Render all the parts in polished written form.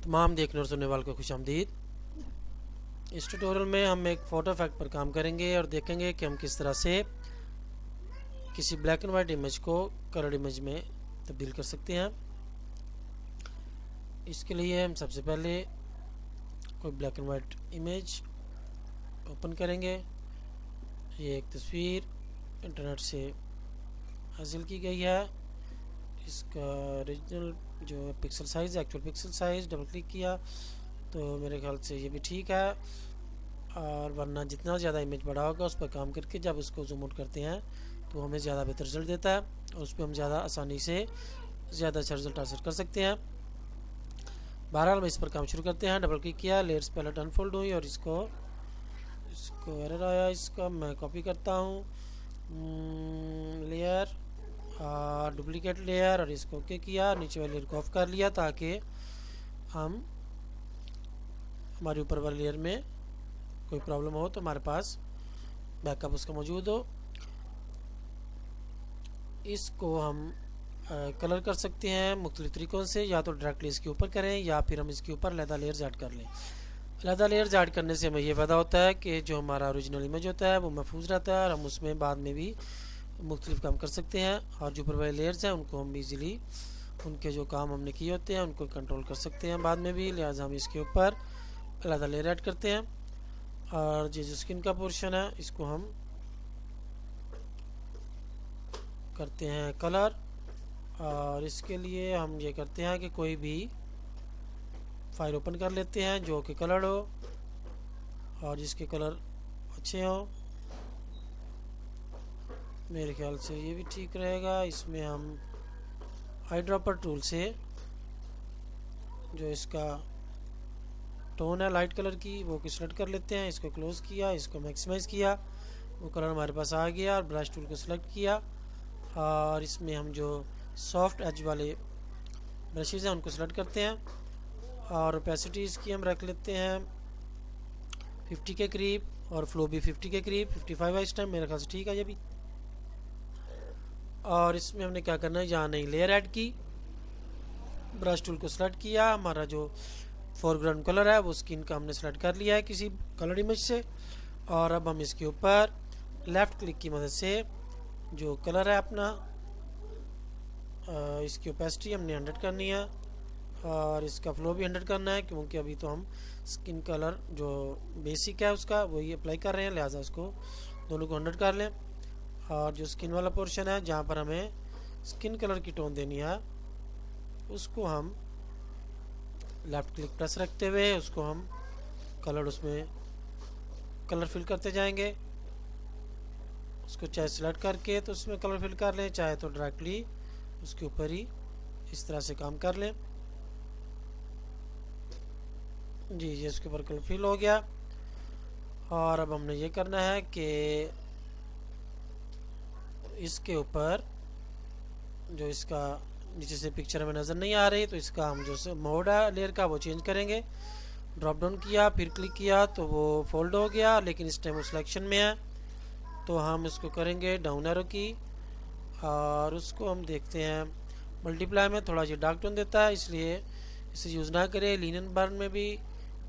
तमाम देखने और सुनने वालों को खुशामदीद। इस ट्यूटोरियल में हम एक फ़ोटो इफेक्ट पर काम करेंगे और देखेंगे कि हम किस तरह से किसी ब्लैक एंड वाइट इमेज को कलर इमेज में तब्दील कर सकते हैं। इसके लिए हम सबसे पहले कोई black and white image open करेंगे। ये एक तस्वीर इंटरनेट से हासिल की गई है। इसका ओरिजिनल जो pixel size actual pixel size double click किया तो मेरे ख्याल से ये भी ठीक है, और वरना जितना ज़्यादा इमेज बड़ा होगा उस पर काम करके जब उसको जूम आउट करते हैं तो हमें ज़्यादा बेहतर रिजल्ट देता है और उस पर हम ज़्यादा आसानी से ज़्यादा अच्छा रिजल्ट हासिल कर सकते हैं। बहरहाल हम इस पर काम शुरू करते हैं। डबल क्लिक किया, लेयर्स पहले अनफोल्ड हुई और इसको एरर आया, इसका मैं कॉपी करता हूँ, लेयर डुप्लीकेट लेयर, और इसको ओके किया, नीचे वाले लेयर को ऑफ कर लिया ताकि हम हमारे ऊपर वाले लेयर में कोई प्रॉब्लम हो तो हमारे पास बैकअप उसका मौजूद हो। इसको हम कलर कर सकते हैं मुख्तलिफ तरीक़ों से, या तो डायरेक्टली इसके ऊपर करें या फिर हम इसके ऊपर अलहदा लेयर्स ऐड कर लें। अलहदा लेयर्स ऐड करने से हमें ये फ़ायदा होता है कि जो हमारा ओरिजिनल इमेज होता है वो महफूज रहता है और हम उसमें बाद में भी मुख्तलिफ काम कर सकते हैं, और जो ऊपर वाले लेयर्स हैं उनको हम ईज़िली उनके जो काम हमने किए होते हैं उनको कंट्रोल कर सकते हैं बाद में भी। लिहाजा हम इसके ऊपर अलहदा लेयर ऐड करते हैं, और ये जो स्किन का पोर्शन है इसको हम करते हैं कलर, और इसके लिए हम ये करते हैं कि कोई भी फाइल ओपन कर लेते हैं जो कि कलर हो और जिसके कलर अच्छे हों। मेरे ख्याल से ये भी ठीक रहेगा। इसमें हम आई ड्रॉपर टूल से जो इसका टोन है लाइट कलर की वो सिलेक्ट कर लेते हैं, इसको क्लोज किया, इसको मैक्सिमाइज़ किया, वो कलर हमारे पास आ गया, और ब्रश टूल को सिलेक्ट किया, और इसमें हम जो सॉफ्ट एज वाले ब्रशेज़ हैं उनको सिलेक्ट करते हैं, और ओपेसिटी इसकी हम रख लेते हैं 50 के करीब, और फ्लो भी 50 के करीब, 55 है इस टाइम, मेरे ख्याल से ठीक है ये भी। और इसमें हमने क्या करना है, यहाँ नई लेयर ऐड की, ब्रश टूल को सिलेक्ट किया, हमारा जो फोरग्राउंड कलर है वो स्किन का हमने सेलेक्ट कर लिया है किसी कलर इमेज से, और अब हम इसके ऊपर लेफ़्ट क्लिक की मदद से जो कलर है अपना इसकी ओपेसिटी हमने 100 करनी है, और इसका फ्लो भी 100 करना है, क्योंकि अभी तो हम स्किन कलर जो बेसिक है उसका वही अप्लाई कर रहे हैं, लिहाजा उसको दोनों को 100 कर लें। और जो स्किन वाला पोर्शन है जहाँ पर हमें स्किन कलर की टोन देनी है उसको हम लेफ़्ट क्लिक प्रेस रखते हुए उसको हम कलर उसमें कलर फिल करते जाएंगे। उसको चाहे सिलेक्ट करके तो उसमें कलर फिल कर लें, चाहे तो डायरेक्टली उसके ऊपर ही इस तरह से काम कर लें। जी ये इसके ऊपर कलर फिल हो गया, और अब हमने ये करना है कि इसके ऊपर जो इसका नीचे से पिक्चर हमें नज़र नहीं आ रही तो इसका हम जो मोड है लेयर का वो चेंज करेंगे। ड्रॉप डाउन किया, फिर क्लिक किया तो वो फोल्ड हो गया, लेकिन इस टाइम वो सिलेक्शन में है, तो हम इसको करेंगे डाउन एरो की, और उसको हम देखते हैं मल्टीप्लाई में थोड़ा ये डार्क टोन देता है, इसलिए इसे यूज़ ना करें। लीन बर्न में भी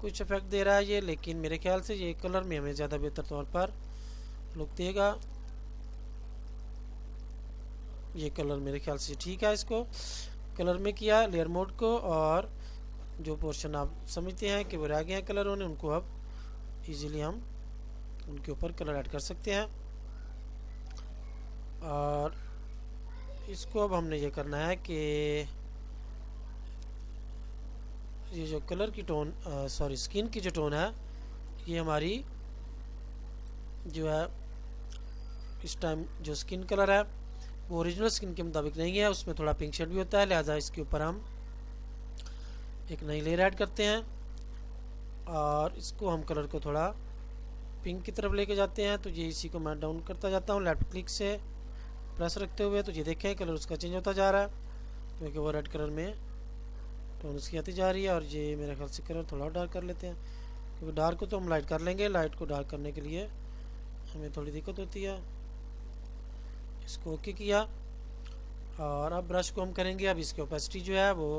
कुछ इफेक्ट दे रहा है ये, लेकिन मेरे ख्याल से ये कलर में हमें ज़्यादा बेहतर तौर पर लुक देगा। ये कलर मेरे ख्याल से ठीक है। इसको कलर में किया लेयर मोड को, और जो पोर्शन आप समझते हैं कि वो रह गए हैं कलर होने उनको अब इजीली हम उनके ऊपर कलर ऐड कर सकते हैं। और इसको अब हमने ये करना है कि ये जो कलर की टोन सॉरी स्किन की जो टोन है ये हमारी जो है इस टाइम जो स्किन कलर है वो ओरिजिनल स्किन के मुताबिक नहीं है, उसमें थोड़ा पिंक शेड भी होता है, लिहाजा इसके ऊपर हम एक नई लेयर ऐड करते हैं, और इसको हम कलर को थोड़ा पिंक की तरफ लेके जाते हैं। तो ये इसी को मैं डाउन करता जाता हूँ लेफ्ट क्लिक से प्रेस रखते हुए, तो ये देखें कलर उसका चेंज होता जा रहा है, क्योंकि वो रेड कलर में टोन उसकी आती जा रही है। और ये मेरे ख्याल से कलर थोड़ा डार्क कर लेते हैं, क्योंकि डार्क को तो हम लाइट कर लेंगे, लाइट को डार्क करने के लिए हमें थोड़ी दिक्कत होती है। इसको ओके किया, और अब ब्रश को हम करेंगे, अब इसकी ओपेसिटी जो है वो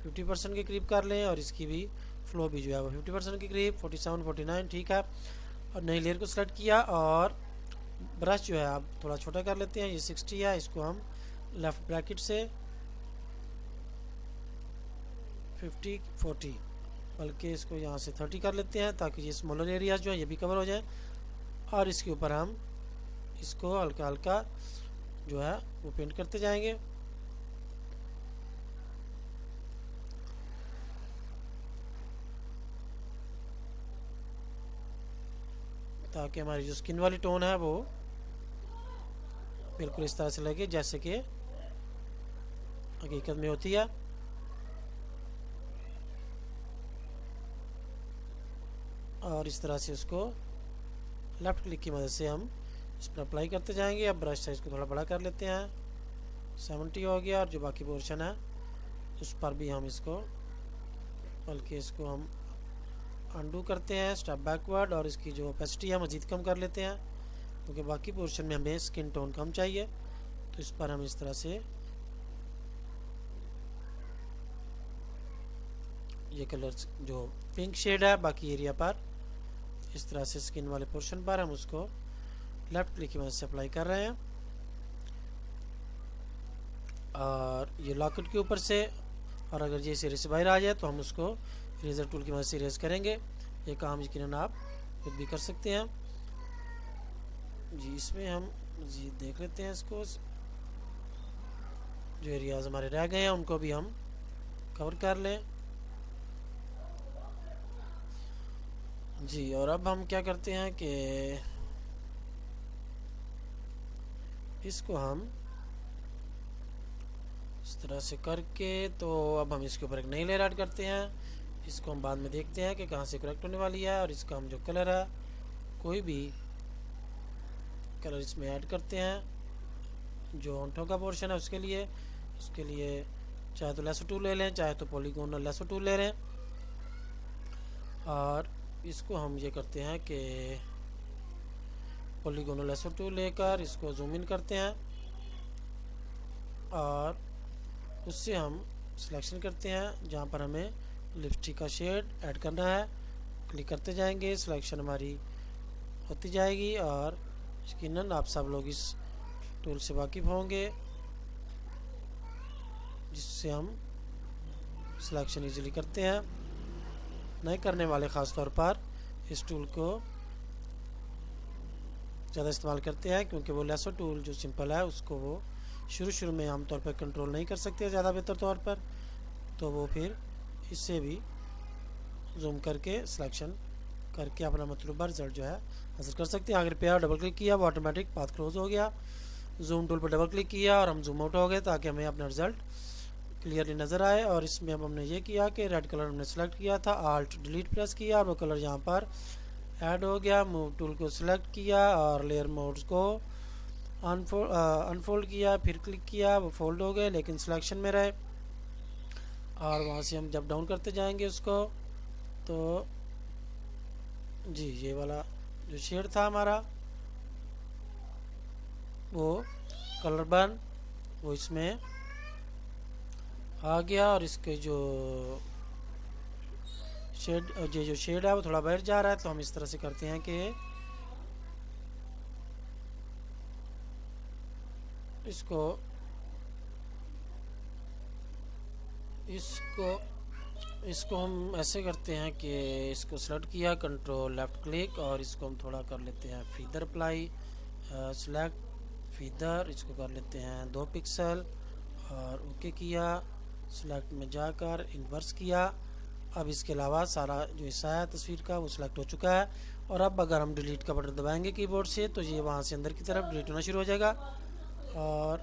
50% के करीब कर लें और इसकी भी फ्लो भी जो है वो 50% के करीब 47 49 ठीक है। और नई लेयर को सेलेक्ट किया और ब्रश जो है आप थोड़ा छोटा कर लेते हैं, ये 60 है, इसको हम लेफ़्ट ब्रैकेट से 50 40 बल्कि इसको यहाँ से 30 कर लेते हैं ताकि ये स्मॉलर एरियाज जो है ये भी कवर हो जाए। और इसके ऊपर हम इसको हल्का हल्का जो है वो पेंट करते जाएंगे। ताकि हमारी जो स्किन वाली टोन है वो बिल्कुल इस तरह से लगे जैसे कि हकीकत में होती है। और इस तरह से उसको लेफ़्ट क्लिक की मदद से हम इस पर अप्लाई करते जाएंगे। अब ब्रश साइज को थोड़ा बड़ा कर लेते हैं, 70 हो गया। और जो बाकी पोर्शन है उस पर भी हम इसको बल्कि इसको हम अंडू करते हैं स्टेप बैकवर्ड और इसकी जो ओपेसिटी है मज़ीद कम कर लेते हैं क्योंकि बाकी पोर्शन में हमें स्किन टोन कम चाहिए। तो इस पर हम इस तरह से ये कलर जो पिंक शेड है बाकी एरिया पर इस तरह से स्किन वाले पोर्शन पर हम उसको लेफ़्ट क्लिक की मदद से अप्लाई कर रहे हैं। और ये लॉकेट के ऊपर से, और अगर ये इरेज से बाहर आ जाए तो हम उसको इरेजर टूल की मदद से इरेज करेंगे। ये काम यकीनन आप खुद भी कर सकते हैं जी। इसमें हम जी देख लेते हैं इसको, जो एरियाज हमारे रह गए हैं उनको भी हम कवर कर लें जी। और अब हम क्या करते हैं कि इसको हम इस तरह से करके तो अब हम इसके ऊपर एक नई लेयर ऐड करते हैं। इसको हम बाद में देखते हैं कि कहाँ से करेक्ट होने वाली है। और इसका हम जो कलर है कोई भी कलर इसमें ऐड करते हैं जो होंठों का पोर्शन है उसके लिए चाहे तो लेसो टूल ले लें, चाहे तो पॉलीगोनल लेसो टूल ले लें। और इसको हम ये करते हैं कि पॉलीगोनल लेसो टूल लेकर इसको जूम इन करते हैं और उससे हम सिलेक्शन करते हैं जहाँ पर हमें लिपस्टिक का शेड ऐड करना है। क्लिक करते जाएंगे, सिलेक्शन हमारी होती जाएगी और यकीनन आप सब लोग इस टूल से वाकिफ़ होंगे जिससे हम सिलेक्शन इजीली करते हैं। नए करने वाले ख़ास तौर पर इस टूल को ज़्यादा इस्तेमाल करते हैं क्योंकि वो लेसो टूल जो सिंपल है उसको वो शुरू में आमतौर पर कंट्रोल नहीं कर सकते ज़्यादा बेहतर तौर पर, तो वो फिर इससे भी जूम करके सिलेक्शन करके अपना मतलूबा रिजल्ट जो है हासिल कर सकते हैं। अगर पे डबल क्लिक किया वो ऑटोमेटिक पाथ क्लोज हो गया। जूम टूल पर डबल क्लिक किया और हम जूम आउट हो गए ताकि हमें अपना रिजल्ट क्लियरली नज़र आए। और इसमें अब हमने ये किया कि रेड कलर हमने सेलेक्ट किया था, आल्ट डिलीट प्रेस किया और वो कलर यहाँ पर ऐड हो गया। मूव टूल को सिलेक्ट किया और लेयर मोड्स को अनफोल्ड किया, फिर क्लिक किया, वो फोल्ड हो गए लेकिन सिलेक्शन में रहे। और वहाँ से हम जब डाउन करते जाएंगे उसको तो जी ये वाला जो शेड था हमारा वो कलर बर्न वो इसमें आ गया। और इसके जो शेड है वो थोड़ा बाहर जा रहा है, तो हम इस तरह से करते हैं कि इसको हम ऐसे करते हैं कि इसको सेलेक्ट किया, कंट्रोल लेफ़्ट क्लिक और इसको हम थोड़ा कर लेते हैं फीदर अप्लाई, सेलेक्ट फीदर, इसको कर लेते हैं 2 पिक्सल और ओके किया। सेलेक्ट में जाकर इन्वर्स किया। अब इसके अलावा सारा जो हिस्सा है तस्वीर का वो सिलेक्ट हो चुका है। और अब अगर हम डिलीट का बटन दबाएंगे कीबोर्ड से तो ये वहाँ से अंदर की तरफ डिलीट होना शुरू हो जाएगा। और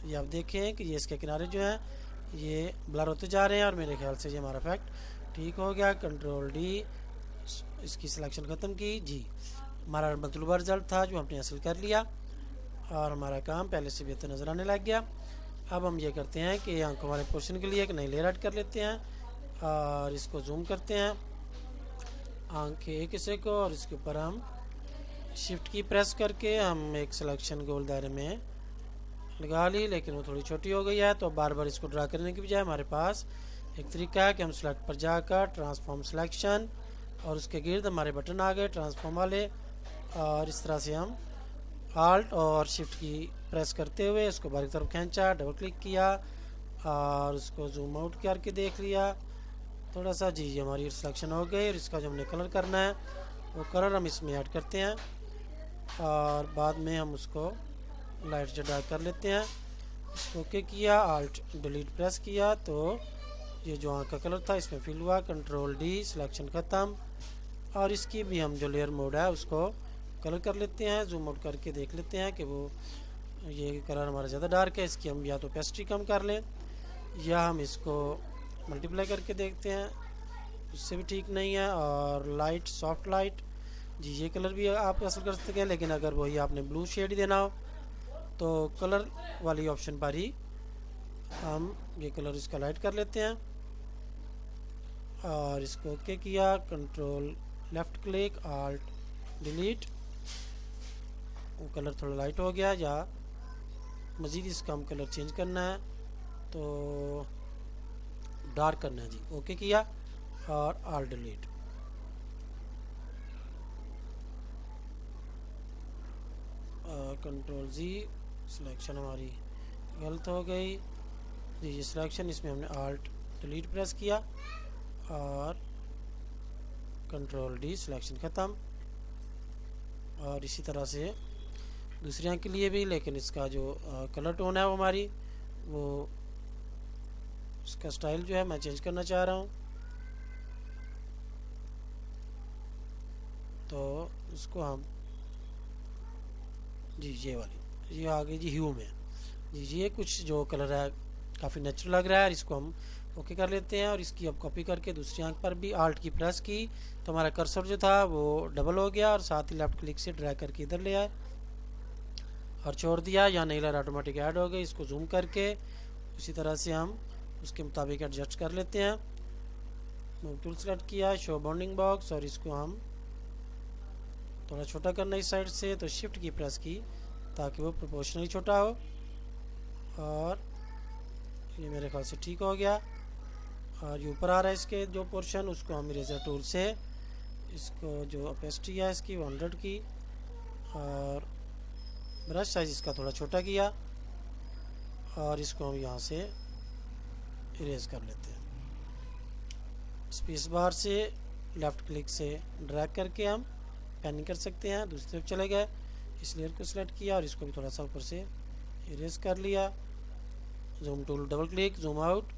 ये आप देखें कि ये इसके किनारे जो हैं ये ब्लर होते जा रहे हैं और मेरे ख्याल से ये हमारा इफेक्ट ठीक हो गया। कंट्रोल डी इसकी सिलेक्शन ख़त्म की जी, हमारा मतलूबा रिजल्ट था जो हमने हासिल कर लिया और हमारा काम पहले से बेहतर नज़र आने लग गया। अब हम ये करते हैं कि आंखों वाले पोर्शन के लिए एक नई लेयर ऐड कर लेते हैं और इसको जूम करते हैं आंख के एक हिस्से को और इसके ऊपर हम शिफ्ट की प्रेस करके हम एक सिलेक्शन गोल दायरे में लगा ली, लेकिन वो थोड़ी छोटी हो गई है तो बार बार इसको ड्रा करने की बजाय हमारे पास एक तरीका है कि हम सेलेक्ट पर जाकर ट्रांसफॉर्म सिलेक्शन और उसके गिर्द हमारे बटन आ गए ट्रांसफॉर्म वाले, और इस तरह से हम आल्ट और शिफ्ट की प्रेस करते हुए इसको बाहर की तरफ खींचा, डबल क्लिक किया और उसको जूम आउट करके देख लिया थोड़ा सा। जी हमारी सिलेक्शन हो गई, और इसका जो हमने कलर करना है वो कलर हम इसमें ऐड करते हैं और बाद में हम उसको लाइट से डार्क कर लेते हैं। इसको ओके किया, आल्ट डिलीट प्रेस किया तो ये जो आँख का कलर था इसमें फिल हुआ। कंट्रोल डी, सिलेक्शन ख़त्म। और इसकी भी हम जो लेयर मोड है उसको कलर कर लेते हैं, जूम आउट करके देख लेते हैं कि वो ये कलर हमारा ज़्यादा डार्क है। इसकी हम या तो पेस्ट्री कम कर लें या हम इसको मल्टीप्लाई करके देखते हैं, उससे भी ठीक नहीं है। और लाइट, सॉफ्ट लाइट, जी ये कलर भी आप असर कर सकते हैं, लेकिन अगर वही आपने ब्लू शेड ही देना हो तो कलर वाली ऑप्शन पर ही हम ये कलर इसका लाइट कर लेते हैं और इसको ओके किया, control left click, alt delete, वो कलर थोड़ा लाइट हो गया। या मज़ीद इसका हम कलर चेंज करना है तो डार्क करना है, जी ओके किया और आल्ट डिलीट। कंट्रोल जी, सिलेक्शन हमारी गलत हो गई जी। ये सिलेक्शन, इसमें हमने आल्ट डिलीट प्रेस किया और कंट्रोल डी, सिलेक्शन ख़त्म। और इसी तरह से दूसरी आँख के लिए भी, लेकिन इसका जो कलर टोन है वो हमारी वो उसका स्टाइल जो है मैं चेंज करना चाह रहा हूँ, तो उसको हम जी ये वाली ये आ गई जी ह्यू में। जी ये कुछ जो कलर है काफ़ी नेचुरल लग रहा है, इसको हम ओके कर लेते हैं। और इसकी अब कॉपी करके दूसरी आंख पर भी आल्ट की प्रेस की तो हमारा कर्सर जो था वो डबल हो गया और साथ ही लेफ़्ट क्लिक से ड्रैग करके इधर ले आए और छोड़ दिया, या नेलर ऑटोमेटिक ऐड हो गई। इसको जूम करके उसी तरह से हम उसके मुताबिक एडजस्ट कर लेते हैं। मूव टूल सेलेक्ट किया, शो बाउंडिंग बॉक्स, और इसको हम थोड़ा छोटा करना इस साइड से तो शिफ्ट की प्रेस की ताकि वो प्रोपोर्शनली छोटा हो। और ये मेरे ख्याल से ठीक हो गया। और ये ऊपर आ रहा है इसके जो पोर्शन, उसको हम इरेजर टूल से इसको जो ओपेसिटी है इसकी 100 की, और ब्रश साइज इसका थोड़ा छोटा किया और इसको हम यहाँ से इरेज कर लेते हैं। स्पेस बार से लेफ़्ट क्लिक से ड्रैग करके हम पैनिंग कर सकते हैं। दूसरी तरफ चले गए, इस लेयर को सिलेक्ट किया और इसको भी थोड़ा सा ऊपर से इरेज कर लिया। Zoom tool double click, zoom out,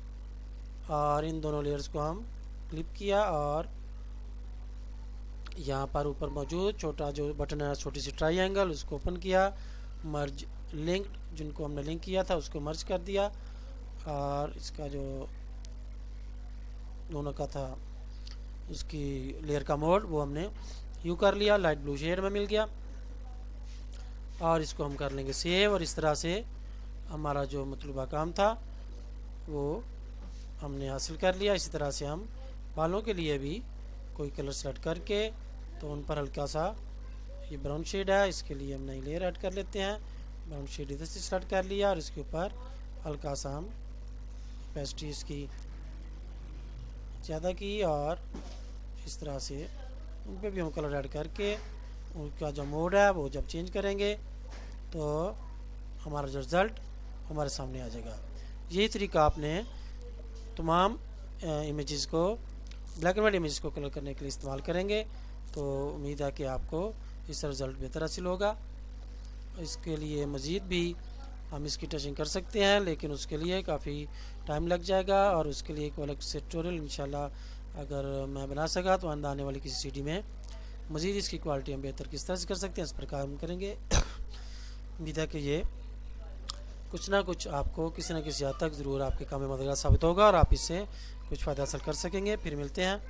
और इन दोनों लेयर्स को हम क्लिप किया और यहाँ पर ऊपर मौजूद छोटा जो बटन है, छोटी सी ट्रायंगल, उसको ओपन किया। मर्ज लिंक्ड, जिनको हमने लिंक किया था उसको मर्ज कर दिया, और इसका जो दोनों का था उसकी लेयर का मोड वो हमने यू कर लिया, लाइट ब्लू शेड में मिल गया। और इसको हम कर लेंगे सेव, और इस तरह से हमारा जो मतलूबा काम था वो हमने हासिल कर लिया। इसी तरह से हम बालों के लिए भी कोई कलर सेलेक्ट करके तो उन पर हल्का सा ये ब्राउन शेड है, इसके लिए हम नई लेयर ऐड कर लेते हैं। ब्राउन शेड इधर से सेलेक्ट कर लिया और इसके ऊपर हल्का सा हम पेस्ट्री इसकी ज़्यादा की, और इस तरह से उन पर भी हम कलर ऐड करके उनका जो मोड है वो जब चेंज करेंगे तो हमारा जो रिज़ल्ट हमारे सामने आ जाएगा। यही तरीका आपने तमाम इमेजेस को, ब्लैक एंड वाइट इमेजेस को कलर करने के लिए इस्तेमाल करेंगे, तो उम्मीद है कि आपको इसका रिज़ल्ट बेहतर हासिल होगा। इसके लिए मज़ीद भी हम इसकी टचिंग कर सकते हैं, लेकिन उसके लिए काफ़ी टाइम लग जाएगा, और उसके लिए एक अलग से ट्यूटोरियल इंशाल्लाह अगर मैं बना सका तो आने वाली किसी सीडी में मज़ीद इसकी क्वालिटी हम बेहतर किस तरह से कर सकते हैं इस पर काम करेंगे। उम्मीद है कि ये कुछ ना कुछ आपको किसी न किसी हद तक ज़रूर आपके काम में मददगार साबित होगा और आप इससे कुछ फ़ायदा हासिल कर सकेंगे। फिर मिलते हैं।